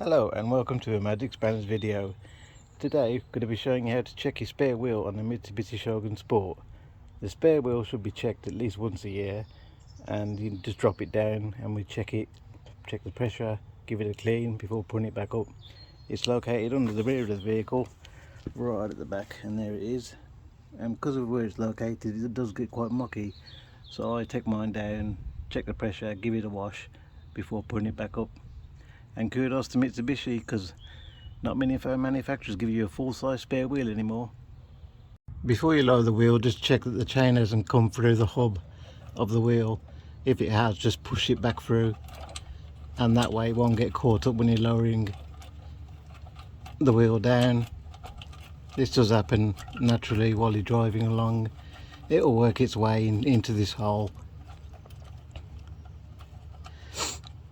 Hello and welcome to a Magic Spanners video. Today I'm going to be showing you how to check your spare wheel on the Mitsubishi Shogun Sport. The spare wheel should be checked at least once a year, and you just drop it down and we check it, check the pressure, give it a clean before putting it back up. It's located under the rear of the vehicle, right at the back, and there it is. And because of where it's located, it does get quite mucky, so I take mine down, check the pressure, give it a wash before putting it back up. And kudos to Mitsubishi, because not many of our manufacturers give you a full-size spare wheel anymore. Before you lower the wheel, just check that the chain hasn't come through the hub of the wheel. If it has, just push it back through, and that way it won't get caught up when you're lowering the wheel down. This does happen naturally while you're driving along. It'll work its way into this hole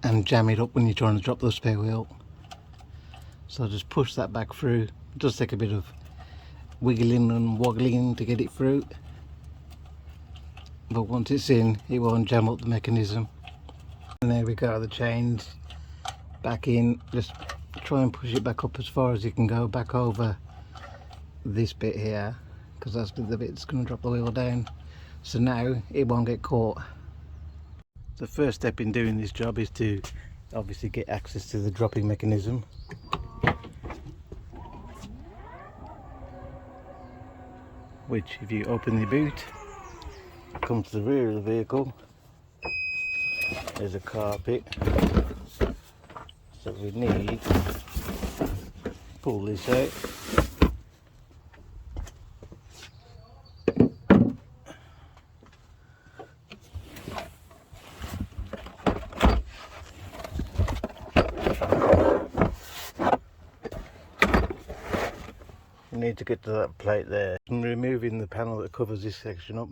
and jam it up when you're trying to drop the spare wheel. So just push that back through. It does take a bit of wiggling and woggling to get it through, but once it's in, it won't jam up the mechanism. And there we go, the chain's back in. Just try and push it back up as far as you can go, back over this bit here, because that's the bit that's going to drop the wheel down. So now it won't get caught. The first step in doing this job is to obviously get access to the dropping mechanism. Which, if you open the boot, comes to the rear of the vehicle. There's a carpet. So we need to pull this out. Need to get to that plate there. I'm removing the panel that covers this section up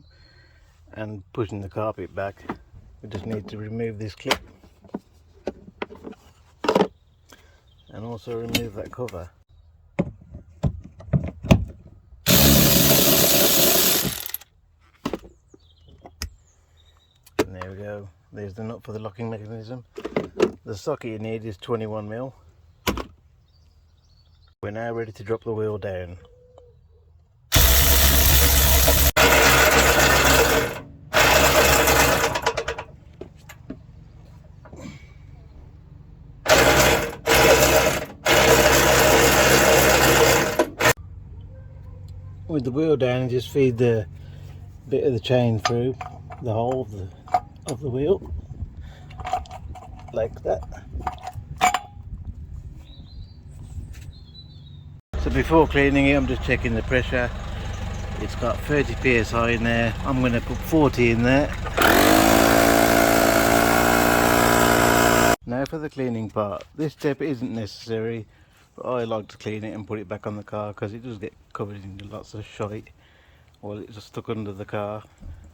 and pushing the carpet back. We just need to remove this clip and also remove that cover. And there we go, there's the nut for the locking mechanism. The socket you need is 21mm. We're now ready to drop the wheel down. With the wheel down, just feed the bit of the chain through the hole of the wheel, like that. So before cleaning it, I'm just checking the pressure. It's got 30 psi in there. I'm going to put 40 in there. Now for the cleaning part. This step isn't necessary, but I like to clean it and put it back on the car, because it does get covered in lots of shite while it's just stuck under the car,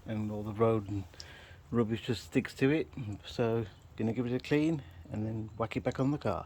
and all the road and rubbish just sticks to it. So going to give it a clean and then whack it back on the car.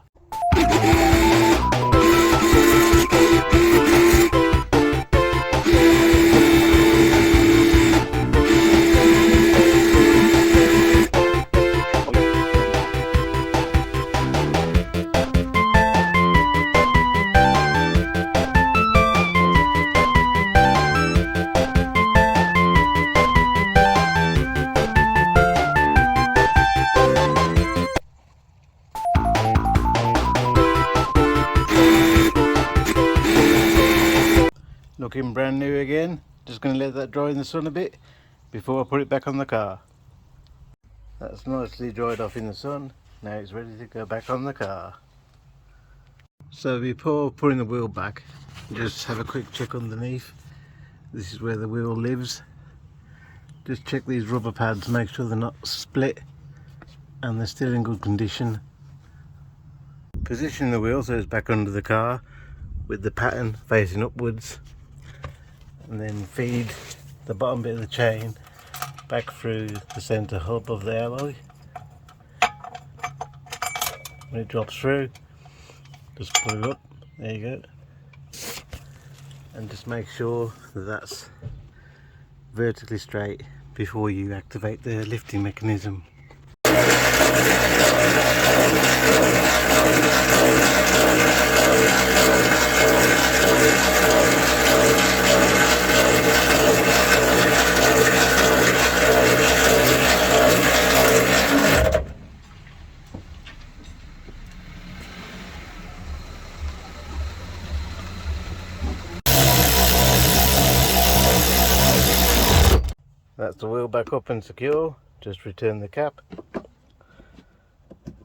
Looking brand new again. Just going to let that dry in the sun a bit before I put it back on the car. That's nicely dried off in the sun. Now it's ready to go back on the car. So before putting the wheel back, just have a quick check underneath. This is where the wheel lives. Just check these rubber pads, make sure they're not split and they're still in good condition. Position the wheel so it's back under the car with the pattern facing upwards, and then feed the bottom bit of the chain back through the center hub of the alloy. When it drops through, just pull it up, there you go, and just make sure that that's vertically straight before you activate the lifting mechanism. That's the wheel back up and secure. Just return the cap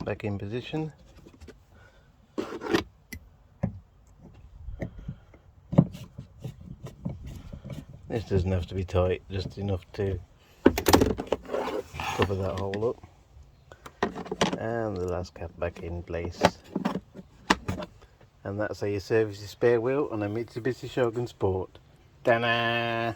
back in position. This doesn't have to be tight, just enough to cover that hole up. And the last cap back in place. And that's how you service your spare wheel on a Mitsubishi Shogun Sport. Ta-da!